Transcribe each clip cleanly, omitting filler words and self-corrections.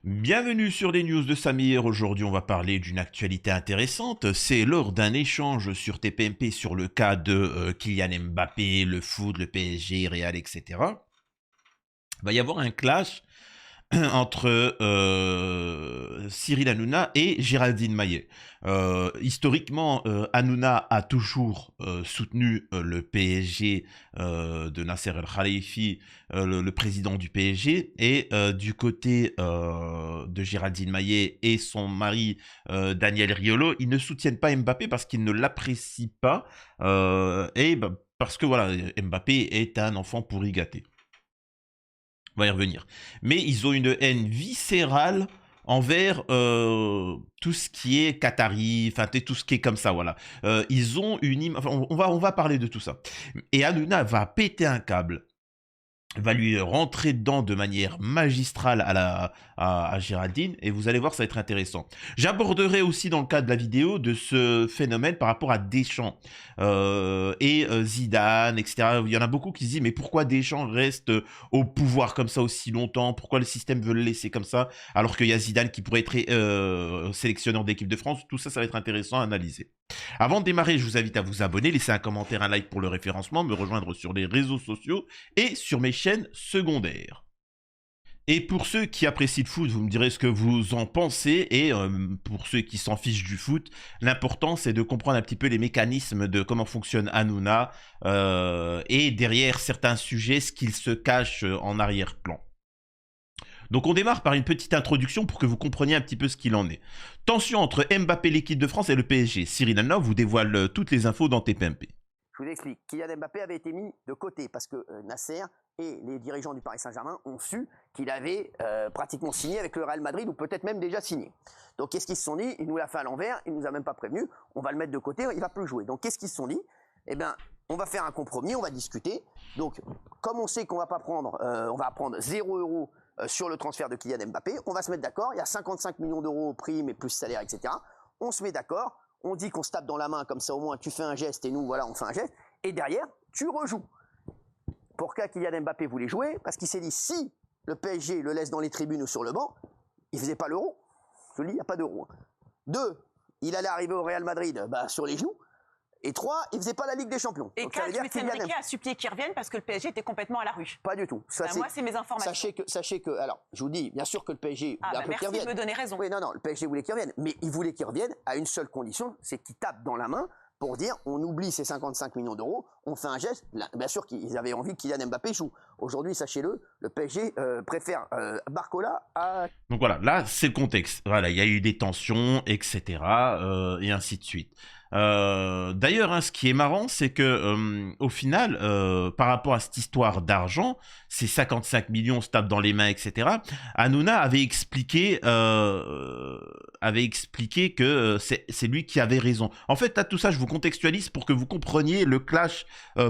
Bienvenue sur les news de Samir. Aujourd'hui, on va parler d'une actualité intéressante. C'est lors d'un échange sur TPMP sur le cas de Kylian Mbappé, le foot, le PSG, Real, etc. Il va y avoir un clash entre Cyril Hanouna et Géraldine Maillet. Historiquement, Hanouna a toujours soutenu le PSG de Nasser El Khalifi, le président du PSG, et du côté de Géraldine Maillet et son mari Daniel Riolo, ils ne soutiennent pas Mbappé parce qu'ils ne l'apprécient pas, parce que voilà, Mbappé est un enfant pourri gâté. On va y revenir. Mais ils ont une haine viscérale envers tout ce qui est Qatari, enfin tout ce qui est comme ça, voilà. Ils ont une enfin, on va parler de tout ça. Et Hanouna va péter un câble, va lui rentrer dedans de manière magistrale à Géraldine, et vous allez voir, ça va être intéressant. J'aborderai aussi dans le cadre de la vidéo de ce phénomène par rapport à Deschamps et Zidane, etc. Il y en a beaucoup qui se disent, mais pourquoi Deschamps reste au pouvoir comme ça aussi longtemps? Pourquoi le système veut le laisser comme ça, alors qu'il y a Zidane qui pourrait être sélectionneur d'équipe de France? Tout ça, ça va être intéressant à analyser. Avant de démarrer, je vous invite à vous abonner, laisser un commentaire, un like pour le référencement, me rejoindre sur les réseaux sociaux et sur mes chaînes secondaires. Et pour ceux qui apprécient le foot, vous me direz ce que vous en pensez, et pour ceux qui s'en fichent du foot, l'important c'est de comprendre un petit peu les mécanismes de comment fonctionne Hanouna, et derrière certains sujets, ce qu'il se cache en arrière-plan. Donc on démarre par une petite introduction pour que vous compreniez un petit peu ce qu'il en est. Tension entre Mbappé, l'équipe de France et le PSG. Cyril Hanouna vous dévoile toutes les infos dans TPMP. Je vous explique. Kylian Mbappé avait été mis de côté parce que Nasser et les dirigeants du Paris Saint-Germain ont su qu'il avait pratiquement signé avec le Real Madrid, ou peut-être même déjà signé. Donc qu'est-ce qu'ils se sont dit? Il nous l'a fait à l'envers, il nous a même pas prévenu, on va le mettre de côté, il va plus jouer. Donc qu'est-ce qu'ils se sont dit? Eh bien, on va faire un compromis, on va discuter. Donc, comme on sait qu'on va pas prendre, on va prendre 0 € sur le transfert de Kylian Mbappé, on va se mettre d'accord. Il y a 55 millions d'euros au prix, mais plus salaire, etc. On se met d'accord. On dit qu'on se tape dans la main, comme ça au moins tu fais un geste et nous, voilà, on fait un geste. Et derrière, tu rejoues. Pourquoi Kylian Mbappé voulait jouer? Parce qu'il s'est dit, si le PSG le laisse dans les tribunes ou sur le banc, il faisait pas l'euro. Je le dis, il n'y a pas d'euro. 2, il allait arriver au Real Madrid sur les genoux. Et 3, il faisait pas la Ligue des Champions. Et 4, Enrique a supplié qu'il revienne parce que le PSG était complètement à la rue. Pas du tout. Ça, moi, c'est mes informations. Sachez que, alors, je vous dis, bien sûr que le PSG voulait qu'il revienne. Merci de me donner raison. Oui, non, le PSG voulait qu'il revienne. Mais il voulait qu'il revienne à une seule condition, c'est qu'il tape dans la main pour dire, on oublie ces 55 millions d'euros, on fait un geste. Là, bien sûr qu'ils avaient envie que Kylian Mbappé joue. Aujourd'hui, sachez-le, le PSG préfère Barcola à... Donc voilà, là, c'est le contexte. Voilà, il y a eu des tensions, etc. Et ainsi de suite. D'ailleurs, hein, ce qui est marrant, c'est que au final, par rapport à cette histoire d'argent, ces 55 millions se tapent dans les mains, etc. Hanouna avait expliqué que c'est lui qui avait raison. En fait, là, tout ça, je vous contextualise pour que vous compreniez le clash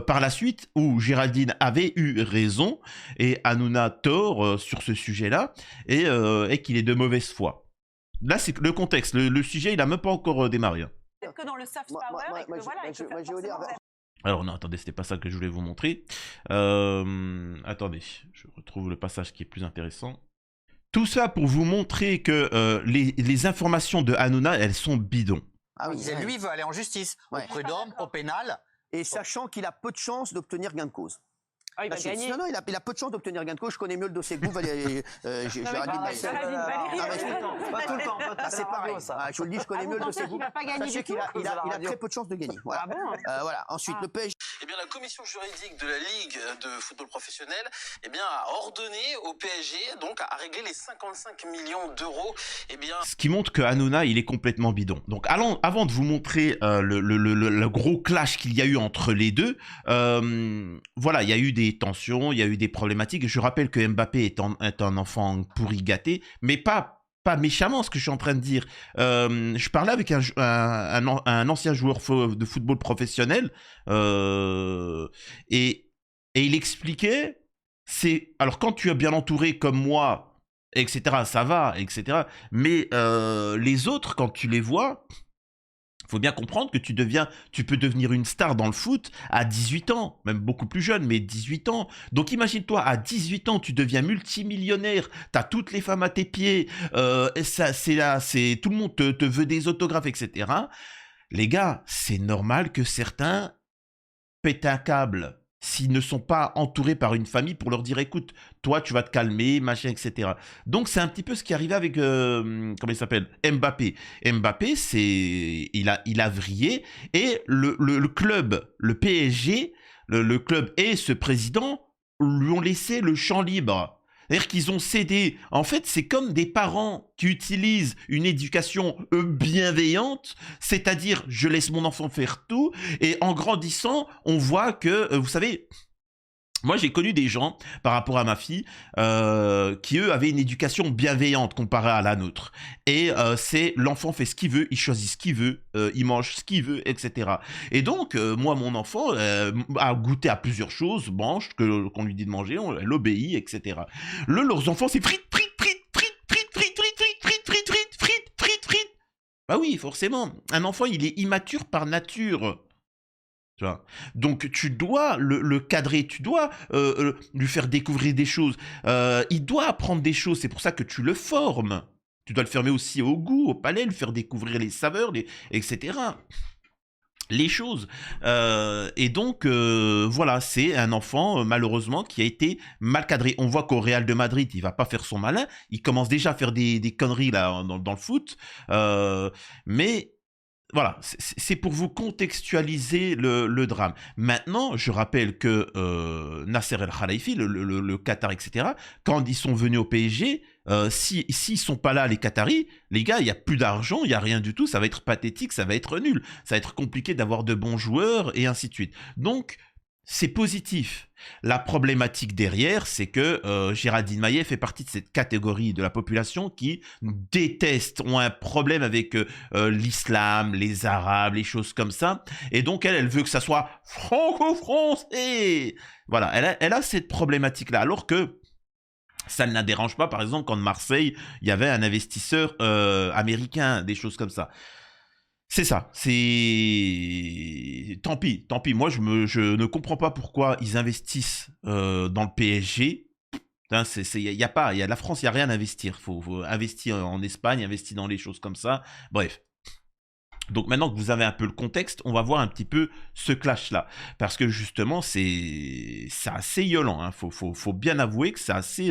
par la suite où Géraldine avait eu raison et Hanouna tort sur ce sujet-là, et qu'il est de mauvaise foi. Là, c'est le contexte. Le sujet, il n'a même pas encore démarré. Peut-être que dans le soft power, alors non, attendez, c'était pas ça que je voulais vous montrer. Attendez, je retrouve le passage qui est plus intéressant. Tout ça pour vous montrer que les informations de Hanouna, elles sont bidons. Ah oui, lui veut aller en justice, au prud'homme, au pénal. Et sachant qu'il a peu de chances d'obtenir gain de cause. Ah, il va gagner. Non, il a peu de chance d'obtenir gain de cause. Je connais mieux le dossier que vous, Valérie. Pas tout le temps. C'est pareil. Je vous le dis, je connais mieux le dossier que vous. Sachez qu'il a très peu de chances de gagner. Voilà. Voilà. Ensuite, le PSG. Eh bien, la commission juridique de la Ligue de football professionnel, eh bien, a ordonné au PSG, donc, à régler les 55 millions d'euros. Eh bien... Ce qui montre que Hanouna, il est complètement bidon. Donc, avant de vous montrer le gros clash qu'il y a eu entre les deux, voilà, il y a eu des tensions, il y a eu des problématiques. Je rappelle que Mbappé est un enfant pourri gâté, mais pas méchamment ce que je suis en train de dire. Je parlais avec un ancien joueur de football professionnel et il expliquait, alors quand tu es bien entouré comme moi, etc., ça va, etc., mais les autres, quand tu les vois, faut bien comprendre que tu peux devenir une star dans le foot à 18 ans, même beaucoup plus jeune, mais 18 ans. Donc imagine-toi, à 18 ans, tu deviens multimillionnaire, t'as toutes les femmes à tes pieds, et ça, tout le monde te veut des autographes, etc. Les gars, c'est normal que certains pètent un câble s'ils ne sont pas entourés par une famille pour leur dire, écoute, toi, tu vas te calmer, machin, etc. Donc, c'est un petit peu ce qui arrive avec, comment il s'appelle, Mbappé. Mbappé, il a vrillé, et le club, le PSG, le club et ce président lui ont laissé le champ libre. C'est-à-dire qu'ils ont cédé. En fait, c'est comme des parents qui utilisent une éducation bienveillante, c'est-à-dire je laisse mon enfant faire tout, et en grandissant, on voit que, vous savez, moi j'ai connu des gens, par rapport à ma fille, qui eux avaient une éducation bienveillante comparée à la nôtre. Et c'est l'enfant fait ce qu'il veut, il choisit ce qu'il veut, il mange ce qu'il veut, etc. Et donc, moi, mon enfant a goûté à plusieurs choses, mange, qu'on lui dit de manger, elle obéit, etc. Leurs enfants, c'est frites, frites, frites, frites, frites, frites, frites, frites, frites, frites, frites, frites, frites, frites. Bah oui, forcément. Un enfant, il est immature par nature. Tu vois. Donc tu dois le cadrer, tu dois lui faire découvrir des choses. Il doit apprendre des choses, c'est pour ça que tu le formes. Tu dois le former aussi au goût, au palais, lui faire découvrir les saveurs, etc. Les choses. Et donc, voilà, c'est un enfant, malheureusement, qui a été mal cadré. On voit qu'au Real de Madrid, il va pas faire son malin. Il commence déjà à faire des conneries là, dans le foot. Mais voilà, c'est pour vous contextualiser le drame. Maintenant, je rappelle que Nasser El Khelaïfi, le Qatar, etc., quand ils sont venus au PSG, s'ils sont pas là, les Qataris, les gars, il n'y a plus d'argent, il n'y a rien du tout, ça va être pathétique, ça va être nul, ça va être compliqué d'avoir de bons joueurs, et ainsi de suite. Donc, c'est positif. La problématique derrière, c'est que Géraldine Maillet fait partie de cette catégorie de la population qui déteste, ont un problème avec l'islam, les arabes, les choses comme ça. Et donc, elle veut que ça soit franco-français. Voilà, elle a cette problématique-là. Alors que ça ne la dérange pas, par exemple, quand de Marseille, il y avait un investisseur américain, des choses comme ça. C'est ça, c'est... Tant pis. Moi, je ne comprends pas pourquoi ils investissent dans le PSG. La France, il n'y a rien à investir. Faut investir en Espagne, investir dans les choses comme ça. Bref. Donc maintenant que vous avez un peu le contexte, on va voir un petit peu ce clash-là. Parce que justement, c'est assez violent. Hein. Faut bien avouer que c'est assez...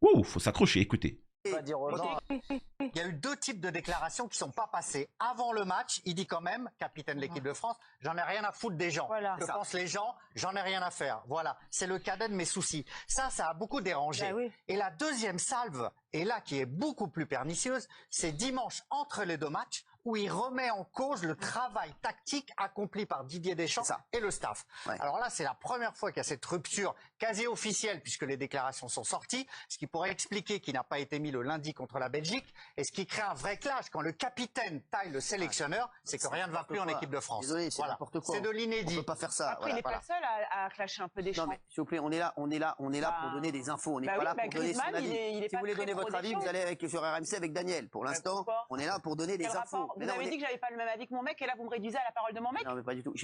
faut s'accrocher, écoutez. Pas dire aux gens, il y a eu deux types de déclarations qui sont pas passées. Avant le match, il dit quand même, capitaine de l'équipe de France, j'en ai rien à foutre des gens. Voilà. Je pense les gens, j'en ai rien à faire. Voilà, c'est le cadet de mes soucis. Ça a beaucoup dérangé. Oui. Et la deuxième salve, et là qui est beaucoup plus pernicieuse, c'est dimanche entre les deux matchs, où il remet en cause le travail tactique accompli par Didier Deschamps et le staff. Ouais. Alors là, c'est la première fois qu'il y a cette rupture quasi officielle, puisque les déclarations sont sorties, ce qui pourrait expliquer qu'il n'a pas été mis le lundi contre la Belgique, et ce qui crée un vrai clash. Quand le capitaine taille le sélectionneur, c'est que rien ne va plus en équipe de France. Désolé, c'est n'importe quoi. C'est de l'inédit. On peut pas faire ça. Après, il n'est pas le seul à clasher un peu Deschamps. Non, mais s'il vous plaît, on est là pour donner des infos. On n'est pas là pour donner son avis. Si vous voulez donner votre avis, vous allez sur RMC avec Daniel. Pour l'instant, on est là pour donner des infos. Vous avez dit que j'avais pas le même avis que mon mec, et là vous me réduisez à la parole de mon mec. Non mais pas du tout.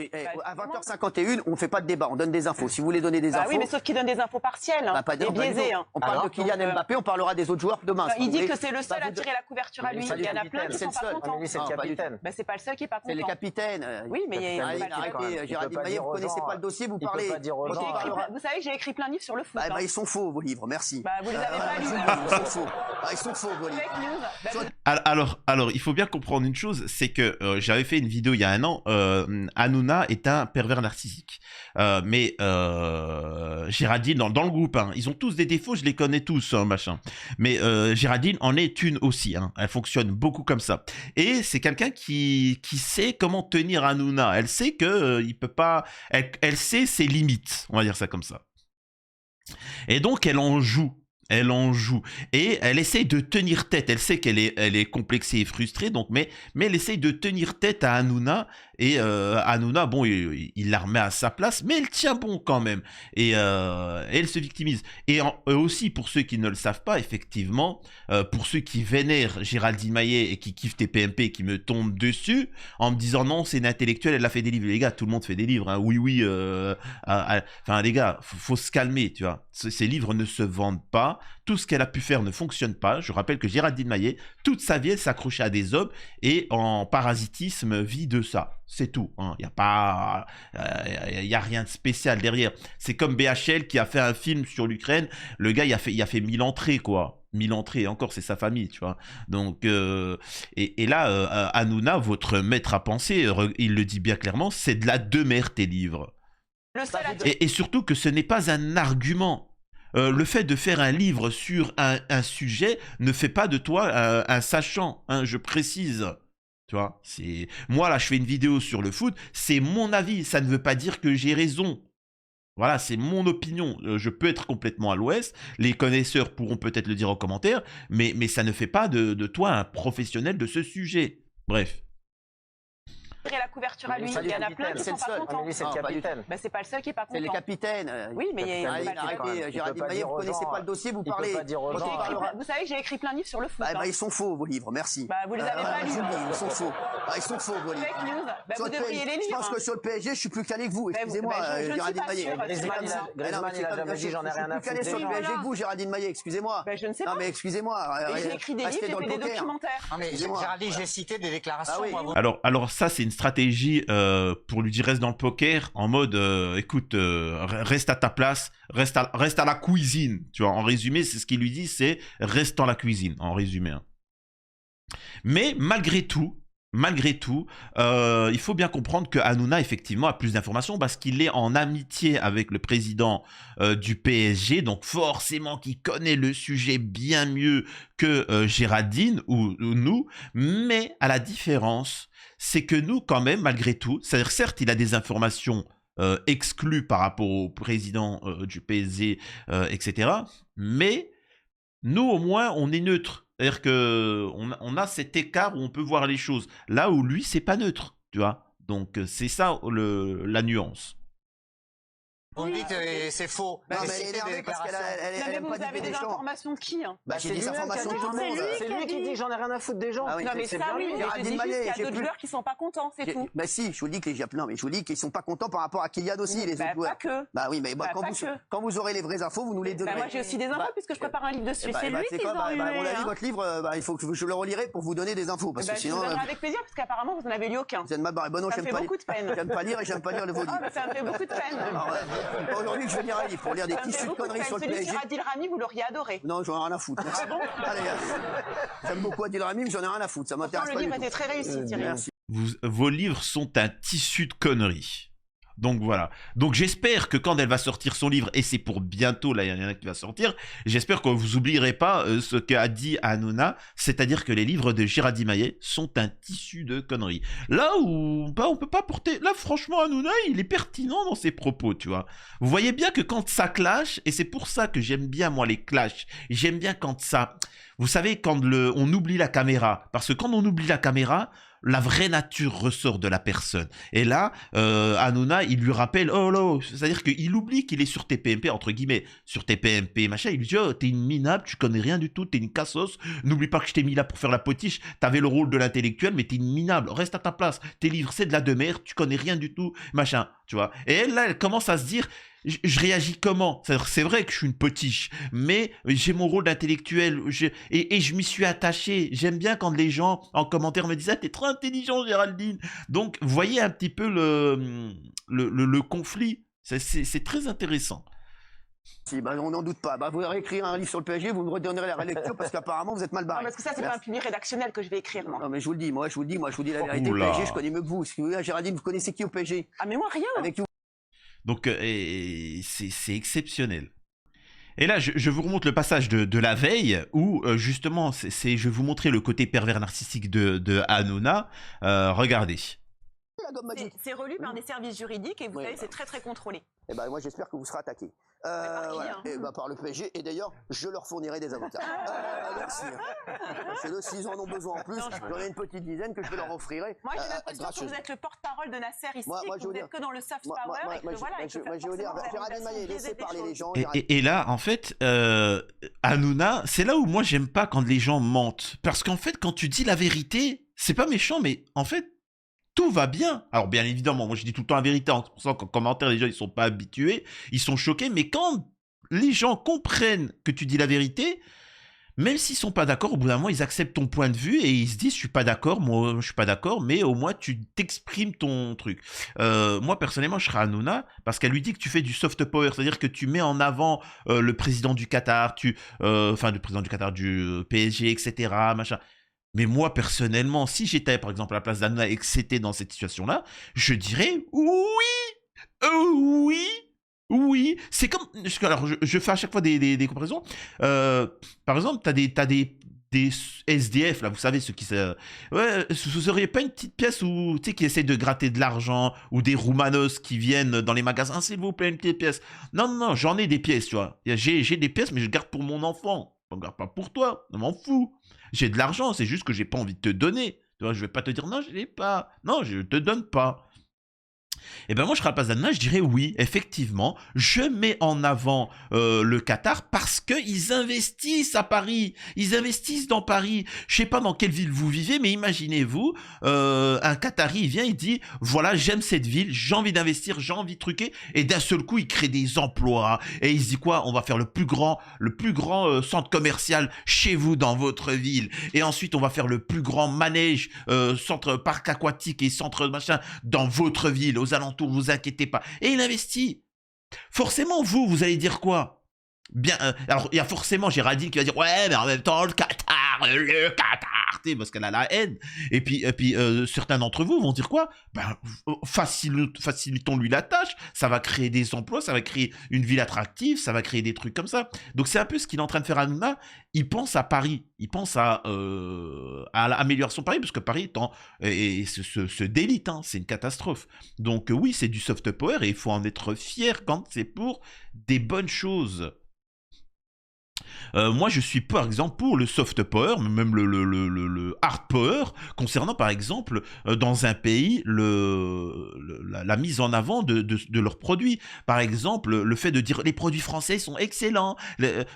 À 20h51, on fait pas de débat, on donne des infos. Si vous voulez donner des infos. Oui, mais sauf qu'il donne des infos partielles et biaisées. On parle de Kylian Mbappé, on parlera des autres joueurs demain. Il dit que c'est le seul à tirer la couverture à lui. Il y en a plein qui sont pas contents. C'est le capitaine. C'est pas le seul qui est pas content. C'est les capitaines. Oui, mais arrêtez, Géraldine Maillet, vous connaissez pas le dossier, vous parlez. Vous savez que j'ai écrit plein de livres sur le foot. Ils sont faux vos livres, merci. Vous les avez pas lus. Ils sont faux vos livres. Alors, il faut bien comprendre une chose, c'est que j'avais fait une vidéo il y a un an, Hanouna est un pervers narcissique. Mais Géraldine, dans le groupe, hein, ils ont tous des défauts, je les connais tous, hein, machin. Mais Géraldine en est une aussi, hein, elle fonctionne beaucoup comme ça. Et c'est quelqu'un qui sait comment tenir Hanouna. Elle sait que il peut pas, elle sait ses limites, on va dire ça comme ça. Et donc elle en joue. Et elle essaye de tenir tête. Elle sait qu'elle est complexée et frustrée, donc, mais elle essaye de tenir tête à Hanouna. Et Hanouna, bon, il la remet à sa place, mais elle tient bon quand même. Et elle se victimise. Et aussi, pour ceux qui ne le savent pas, effectivement, pour ceux qui vénèrent Géraldine Maillet et qui kiffent TPMP et qui me tombent dessus, en me disant non, c'est une intellectuelle, elle a fait des livres. Les gars, tout le monde fait des livres. Hein. Oui, oui. Enfin, les gars, faut se calmer, tu vois. Ces livres ne se vendent pas. Tout ce qu'elle a pu faire ne fonctionne pas. Je rappelle que Géraldine Maillet, toute sa vie, elle s'accrochait à des hommes et en parasitisme vit de ça. C'est tout. Il n'y a pas, y a rien de spécial derrière. C'est comme BHL qui a fait un film sur l'Ukraine. Le gars, il a fait 1000 entrées, quoi. 1000 entrées, encore, c'est sa famille, tu vois. Donc, et là, Hanouna, votre maître à penser, il le dit bien clairement, c'est de la demeure, tes livres. Et surtout que ce n'est pas un argument. Le fait de faire un livre sur un sujet ne fait pas de toi un sachant, hein, je précise. Tu vois, c'est moi là, je fais une vidéo sur le foot, c'est mon avis, ça ne veut pas dire que j'ai raison. Voilà, c'est mon opinion. Je peux être complètement à l'ouest. Les connaisseurs pourront peut-être le dire en commentaire, mais ça ne fait pas de toi un professionnel de ce sujet. Bref. La couverture à lui, il y en a plein qui sont pas contents. C'est le capitaine. Bah, c'est pas le seul qui est pas content. C'est le capitaine. Oui, mais arrêtez, Géraldine Maillet, vous connaissez pas le dossier, vous parlez. Vous savez que j'ai écrit plein de livres sur le foot. Bah, ils sont faux, vos livres, merci. Bah, vous les avez pas lus. Ils sont faux. Ils sont faux, vos livres. Fake news. Bah, vous devriez les lire. Je pense que sur le PSG, je suis plus calé que vous. Excusez-moi, Géraldine Maillet. Griezmann, il a jamais dit j'en ai rien à foutre. Je suis plus calé sur le PSG que vous, Géraldine Maillet, excusez-moi. Je ne sais pas. Non, mais excusez-moi. J'ai écrit des livres, j'ai fait des documentaires. Non, mais Géraldine, j'ai cité des déclarations. Alors ça, c'est une stratégie pour lui dire reste dans le poker, en mode écoute, reste à ta place, reste à la cuisine. Tu vois, en résumé, c'est ce qu'il lui dit, c'est reste dans la cuisine, en résumé. Hein. Mais malgré tout, il faut bien comprendre que Hanouna, effectivement, a plus d'informations parce qu'il est en amitié avec le président du PSG, donc forcément qu'il connaît le sujet bien mieux que Géraldine ou nous, mais à la différence, c'est que nous, quand même, malgré tout, c'est-à-dire certes, il a des informations exclues par rapport au président du PSG, etc., mais nous, au moins, on est neutre. C'est-à-dire qu'on a cet écart où on peut voir les choses. Là où lui, c'est pas neutre, tu vois. Donc, c'est ça la nuance. Vous me dites c'est faux. Non, mais elle est énervée parce qu'elle aime pas Vous avez des informations de qui hein? Bah, j'ai des informations de tout le monde. C'est lui qui dit j'en ai rien à foutre des gens. Ah oui, non mais ça oui, je te dis juste qu'il y a d'autres joueurs qui sont pas contents, c'est tout. Bah si, je vous dis que je vous dis qu'ils sont pas contents par rapport à Kylian aussi, les autres joueurs. Pas que. Bah oui, mais quand vous aurez les vraies infos, vous nous les donnerez. Moi j'ai aussi des infos puisque je prépare un livre dessus. C'est lui qui les a À mon avis, votre livre, il faut que je le relirai pour vous donner des infos. Parce que sinon. Avec plaisir, parce qu'apparemment vous n'en avez lu aucun. Vous êtes mal barré. Bon, non, j'aime pas lire et j'aime pas lire vos livres. Ça me fait beaucoup de peine. Aujourd'hui, je vais lire un livre pour lire des tissus de conneries sur le PSG. Celui sur Adil Rami, vous l'auriez adoré. Non, j'en ai rien à foutre. Merci. Allez, j'aime beaucoup Adil Rami, mais j'en ai rien à foutre. Ça m'intéresse pas. Le livre était très réussi, Thierry. Merci. Vos livres sont un tissu de conneries. Donc voilà. Donc j'espère que quand elle va sortir son livre, et c'est pour bientôt, là il y en a qui va sortir, j'espère que vous oublierez pas ce qu'a dit Hanouna, c'est-à-dire que les livres de Géraldine Maillet sont un tissu de conneries. Là où on peut pas porter... Là franchement Hanouna, il est pertinent dans ses propos, tu vois. Vous voyez bien que quand ça clash, et c'est pour ça que j'aime bien moi les clashs, j'aime bien quand ça... Vous savez, quand on oublie la caméra, parce que quand on oublie la caméra, la vraie nature ressort de la personne. Et là, Hanouna, il lui rappelle, oh là, c'est-à-dire qu'il oublie qu'il est sur TPMP, entre guillemets, sur TPMP, machin. Il lui dit, oh, t'es une minable, tu connais rien du tout, t'es une cassos. N'oublie pas que je t'ai mis là pour faire la potiche. T'avais le rôle de l'intellectuel, mais t'es une minable. Reste à ta place. Tes livres, c'est de la demeure, tu connais rien du tout, machin, tu vois. Et elle, là, elle commence à se dire, je réagis comment? C'est vrai que je suis une potiche, mais j'ai mon rôle d'intellectuel et je m'y suis attaché. J'aime bien quand les gens en commentaire me disent ah, t'es trop intelligent Géraldine. Donc vous voyez un petit peu le conflit. C'est très intéressant. Si, bah, on n'en doute pas. Bah, vous allez écrire un livre sur le PSG, vous me redonnerez la relecture parce qu'apparemment vous êtes mal barré. Non, parce que ça, c'est pas un public rédactionnel que je vais écrire, moi. Non, mais je vous le dis, je vous dis la vérité. Le PSG, je connais mieux que vous. Géraldine, vous connaissez qui au PSG? Ah, mais moi, rien. Avec vous. Donc, c'est exceptionnel. Et là, je vous remonte le passage de la veille où, justement, je vais vous montrer le côté pervers narcissique de Hanouna. Regardez. gomme magique. C'est relu par des services juridiques et vous savez, c'est très contrôlé. Et ben moi j'espère que vous serez attaqués. Et par le PSG, et d'ailleurs je leur fournirai des avocats. Merci. Parce que s'ils en ont besoin en plus, j'en ai une petite dizaine que je leur offrirai. Moi j'ai l'impression que vous êtes le porte-parole de Nasser ici, que vous n'êtes que dans le soft power et que voilà, je vais vous dire, Géraldine Maillet, laissez parler les gens. Et là, en fait, Hanouna, c'est là où moi j'aime pas quand les gens mentent. Parce qu'en fait, quand tu dis la vérité, c'est pas méchant, mais en fait, tout va bien. Alors bien évidemment, moi je dis tout le temps la vérité, en pensant qu'en commentaire, les gens ils sont pas habitués, ils sont choqués, mais quand les gens comprennent que tu dis la vérité, même s'ils sont pas d'accord, au bout d'un moment, ils acceptent ton point de vue et ils se disent, je suis pas d'accord, moi je suis pas d'accord, mais au moins tu t'exprimes ton truc. Moi personnellement, je serais Hanouna parce qu'elle lui dit que tu fais du soft power, c'est-à-dire que tu mets en avant le président du Qatar, le président du Qatar, du PSG, etc., machin. Mais moi, personnellement, si j'étais, par exemple, à la place d'Hanouna et que c'était dans cette situation-là, je dirais oui. C'est comme... Alors, je fais à chaque fois des comparaisons. Par exemple, t'as des SDF, là, vous savez, ceux qui... Ouais, ce serait pas une petite pièce où, tu sais, qui essaient de gratter de l'argent, ou des Roumanos qui viennent dans les magasins, s'il vous plaît, une petite pièce. Non, j'en ai des pièces, tu vois. J'ai des pièces, mais je garde pour mon enfant. Je ne garde pas pour toi, je m'en fous. J'ai de l'argent, c'est juste que j'ai pas envie de te donner. Tu vois, je vais pas te dire non, je l'ai pas. Non, je te donne pas. Et ben moi, je serais à la place d'Hanouna, je dirais oui, effectivement, je mets en avant le Qatar parce qu'ils investissent à Paris, ils investissent dans Paris. Je sais pas dans quelle ville vous vivez, mais imaginez-vous, un Qatari, il vient, il dit, voilà, j'aime cette ville, j'ai envie d'investir, j'ai envie de truquer, et d'un seul coup, il crée des emplois, et il se dit quoi, on va faire le plus grand centre commercial chez vous dans votre ville, et ensuite, on va faire le plus grand manège, centre parc aquatique et centre machin dans votre ville, aux alentours, vous inquiétez pas. Et il investit. Forcément, vous allez dire quoi? Bien, alors il y a forcément Géraldine qui va dire ouais, mais en même temps le Qatar, parce qu'elle a la haine. Et puis certains d'entre vous vont dire quoi? Ben facilitons-lui la tâche. Ça va créer des emplois, ça va créer une ville attractive, ça va créer des trucs comme ça. Donc c'est un peu ce qu'il est en train de faire Hanouna. Il pense à Paris, il pense à l'amélioration de Paris, parce que Paris se délite, hein, c'est une catastrophe. Donc oui, c'est du soft power et il faut en être fier quand c'est pour des bonnes choses. Moi, je suis par exemple pour le soft power, même le hard power, concernant par exemple dans un pays la mise en avant de leurs produits. Par exemple, le fait de dire les produits français sont excellents.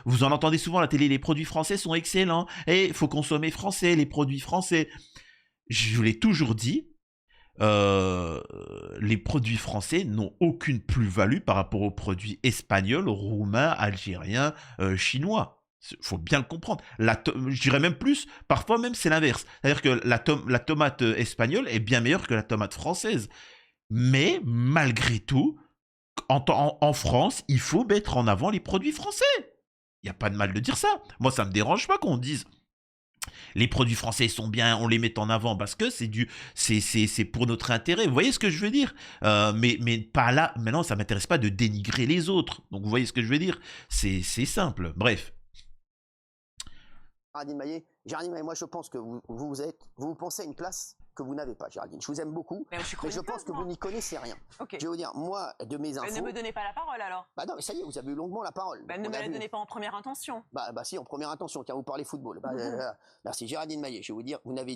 Vous en entendez souvent à la télé, les produits français sont excellents. Et il faut consommer français, les produits français. Je vous l'ai toujours dit. Les produits français n'ont aucune plus-value par rapport aux produits espagnols, roumains, algériens, chinois. Faut bien le comprendre. Je dirais même plus, parfois même c'est l'inverse. C'est-à-dire que la tomate espagnole est bien meilleure que la tomate française. Mais malgré tout, en France, il faut mettre en avant les produits français. Il n'y a pas de mal de dire ça. Moi, ça ne me dérange pas qu'on dise les produits français sont bien, on les met en avant parce que c'est pour notre intérêt. Vous voyez ce que je veux dire? Mais pas là. Maintenant, ça m'intéresse pas de dénigrer les autres. Donc, vous voyez ce que je veux dire? C'est simple. Bref. Géraldine Maillet, moi je pense que vous pensez à une place que vous n'avez pas, Géraldine. Je vous aime beaucoup, mais je pense que vous n'y connaissez rien. Okay. Je vais vous dire, moi, de mes infos... ne me donnez pas la parole alors. Bah non, mais ça y est, vous avez eu longuement la parole. Ne me la donnez pas en première intention. Bah si, en première intention, car vous parlez football. Merci, Géraldine Maillet. Je vais vous dire, vous n'avez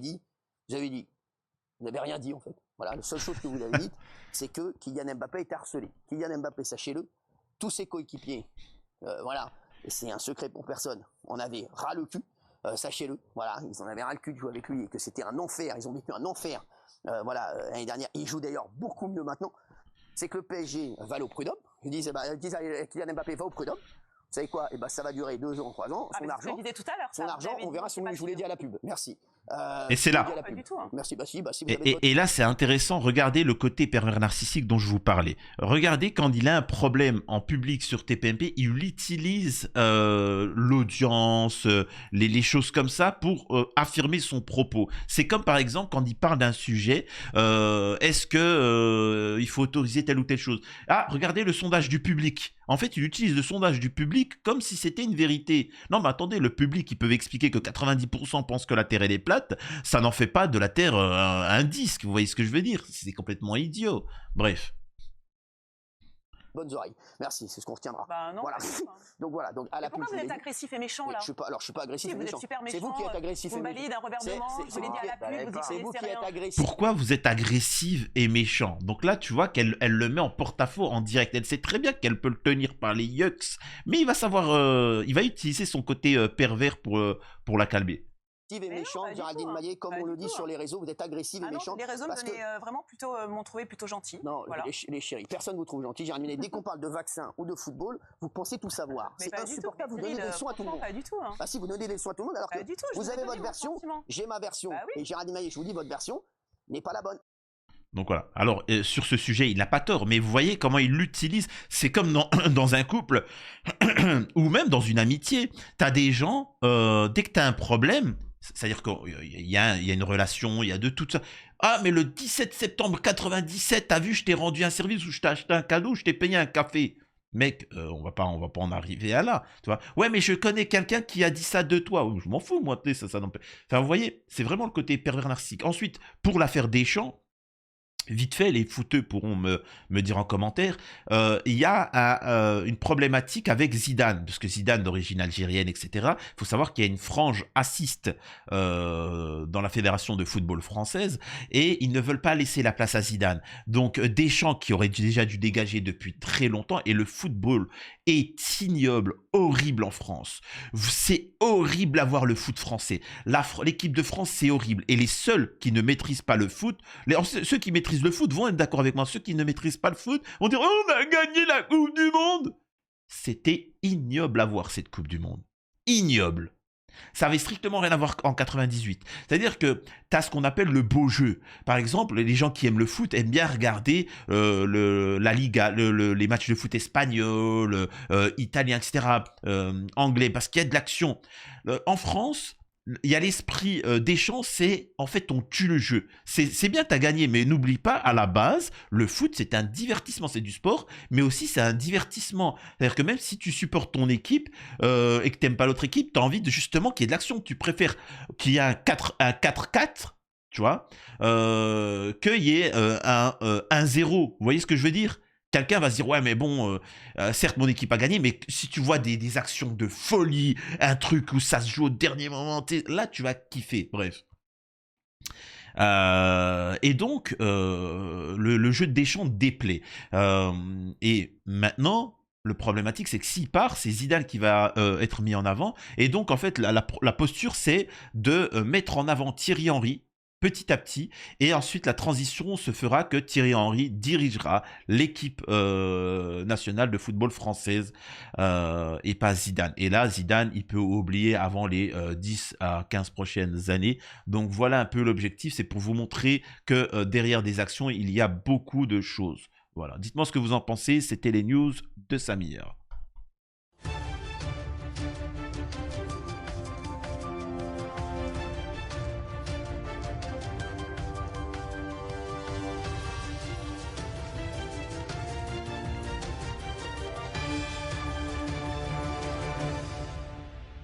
rien dit en fait. Voilà, la seule chose que vous avez dit, c'est que Kylian Mbappé est harcelé. Kylian Mbappé, sachez-le, tous ses coéquipiers, voilà, et c'est un secret pour personne, on avait ras le cul. Sachez-le, voilà, ils en avaient ras le cul de jouer avec lui et que c'était un enfer, ils ont vécu un enfer, l'année dernière, ils jouent d'ailleurs beaucoup mieux maintenant. C'est que le PSG va au prud'homme, ils disent Kylian Mbappé va au prud'homme, vous savez quoi, ça va durer 2 ans, 3 ans, son argent, on verra si je vous l'ai dit à la pub, merci. Et c'est là. Pas du tout, hein. Merci, et là, c'est intéressant. Regardez le côté pervers narcissique dont je vous parlais. Regardez quand il a un problème en public sur TPMP, il utilise l'audience, les choses comme ça pour affirmer son propos. C'est comme par exemple quand il parle d'un sujet, est-ce que il faut autoriser telle ou telle chose? Ah, regardez le sondage du public. En fait, il utilise le sondage du public comme si c'était une vérité. Non, mais attendez, le public, ils peuvent expliquer que 90% pensent que la Terre elle est plate. patate, ça n'en fait pas de la Terre un disque. Vous voyez ce que je veux dire? C'est complètement idiot. Bref. Bonnes oreilles. Merci, c'est ce qu'on retiendra. Bah non, voilà. Donc voilà, donc à la pourquoi vous êtes agressif et méchant là? Je suis pas agressif et méchant. C'est vous qui êtes agressif et méchant. Vous balayez d'un revers de manche, vous l'avez dit à la pub, vous dites c'est vous qui êtes agressif. Pourquoi vous êtes agressive et méchant? Donc là, tu vois qu'elle le met en porte-à-faux en direct. Elle sait très bien qu'elle peut le tenir par les yucks, mais il va savoir, il va utiliser son côté pervers pour la calmer. Et méchante, Géraldine Maillet, comme on le dit sur les réseaux, vous êtes agressive et méchante. Les réseaux vraiment plutôt m'ont trouvé plutôt gentil. Non, voilà. Les chéris, personne vous trouve gentil. Géraldine Maillet, dès qu'on parle de vaccin ou de football, vous pensez tout savoir. C'est insupportable, vous donnez des leçons à tout le monde. Pas du tout. Hein. Ah si, vous donnez des leçons à tout le monde alors que vous avez votre version, j'ai ma version. Et Géraldine Maillet, je vous dis, votre version n'est pas la bonne. Donc voilà. Alors, sur ce sujet, il n'a pas tort, mais vous voyez comment il l'utilise. C'est comme dans un couple, ou même dans une amitié. Tu as des gens, dès que tu as un problème, c'est-à-dire qu'il y a une relation, il y a de tout ça. Ah, mais le 17 septembre 97, t'as vu, je t'ai rendu un service ou je t'ai acheté un cadeau, je t'ai payé un café. Mec, on va pas en arriver à là, tu vois. Ouais, mais je connais quelqu'un qui a dit ça de toi. Je m'en fous, moi, ça n'empêche. Enfin, vous voyez, c'est vraiment le côté pervers narcissique. Ensuite, pour l'affaire Deschamps, vite fait, les footeux pourront me dire en commentaire, il y a une problématique avec Zidane, parce que Zidane d'origine algérienne, etc. Il faut savoir qu'il y a une frange assiste dans la fédération de football française, et ils ne veulent pas laisser la place à Zidane. Donc Deschamps, qui aurait déjà dû dégager depuis très longtemps, et le football est ignoble, horrible en France. C'est horrible à voir le foot français. L'équipe de France, c'est horrible. Et les seuls qui ne maîtrisent pas le foot, ceux qui maîtrisent le foot vont être d'accord avec moi. Ceux qui ne maîtrisent pas le foot vont dire « Oh, on a gagné la Coupe du Monde !» C'était ignoble à voir cette Coupe du Monde. Ignoble. Ça avait strictement rien à voir en 98. C'est-à-dire que tu as ce qu'on appelle le beau jeu. Par exemple, les gens qui aiment le foot aiment bien regarder la Liga, les matchs de foot espagnol, italien, etc., anglais, parce qu'il y a de l'action. En France, il y a l'esprit Deschamps, c'est en fait on tue le jeu. C'est bien, t'as gagné, mais n'oublie pas, à la base, le foot c'est un divertissement, c'est du sport, mais aussi c'est un divertissement. C'est-à-dire que même si tu supportes ton équipe et que t'aimes pas l'autre équipe, t'as envie de justement qu'il y ait de l'action. Tu préfères qu'il y ait un 4-4, tu vois, qu'il y ait un 1-0. Vous voyez ce que je veux dire? Quelqu'un va se dire, ouais, mais bon, certes, mon équipe a gagné, mais si tu vois des actions de folie, un truc où ça se joue au dernier moment, là, tu vas kiffer. Bref. Et donc, le jeu de Deschamps déplaît. Et maintenant, le problématique, c'est que s'il part, c'est Zidane qui va être mis en avant. Et donc, en fait, la posture, c'est de mettre en avant Thierry Henry, petit à petit, et ensuite la transition se fera que Thierry Henry dirigera l'équipe nationale de football française et pas Zidane. Et là, Zidane, il peut oublier avant les 10 à 15 prochaines années. Donc voilà un peu l'objectif, c'est pour vous montrer que derrière des actions, il y a beaucoup de choses. Voilà, dites-moi ce que vous en pensez, c'était les news de Samir.